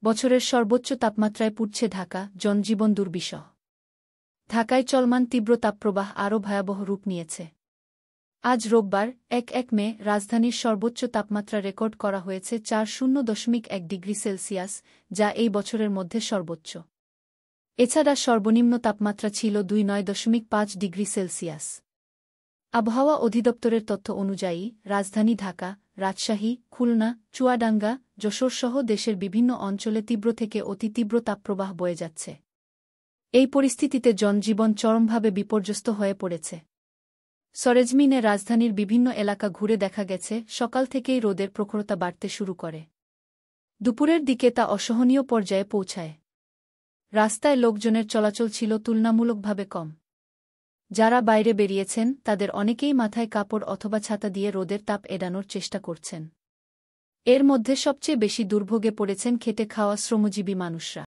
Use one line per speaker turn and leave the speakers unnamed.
বছরের সর্বোচ্চ তাপমাত্রায় পুড়ছে ঢাকা, জনজীবন দুর্বিষহ। ঢাকায় চলমান তীব্র তাপপ্রবাহ আরও ভয়াবহ রূপ নিয়েছে। আজ রোববার ১ মে রাজধানীর সর্বোচ্চ তাপমাত্রা রেকর্ড করা হয়েছে ৪.০.১ ডিগ্রি সেলসিয়াস, যা এই বছরের মধ্যে সর্বোচ্চ। এছাড়া সর্বনিম্ন তাপমাত্রা ছিল ২৯.৫ ডিগ্রি সেলসিয়াস। আবহাওয়া অধিদপ্তরের তথ্য অনুযায়ী রাজধানী ঢাকা, রাজশাহী, খুলনা, চুয়াডাঙ্গা, যশোরসহ দেশের বিভিন্ন অঞ্চলে তীব্র থেকে অতি তীব্র তাপপ্রবাহ বয়ে যাচ্ছে। এই পরিস্থিতিতে জনজীবন চরমভাবে বিপর্যস্ত হয়ে পড়েছে। সরেজমিনে রাজধানীর বিভিন্ন এলাকা ঘুরে দেখা গেছে, সকাল থেকেই রোদের প্রখরতা বাড়তে শুরু করে। দুপুরের দিকে তা অসহনীয় পর্যায়ে পৌঁছায়। রাস্তায় লোকজনের চলাচল ছিল তুলনামূলকভাবে কম। যারা বাইরে বেরিয়েছেন তাদের অনেকেই মাথায় কাপড় অথবা ছাতা দিয়ে রোদের তাপ এড়ানোর চেষ্টা করছেন। এর মধ্যে সবচেয়ে বেশি দুর্ভোগে পড়েছেন খেটে খাওয়া শ্রমজীবী মানুষরা।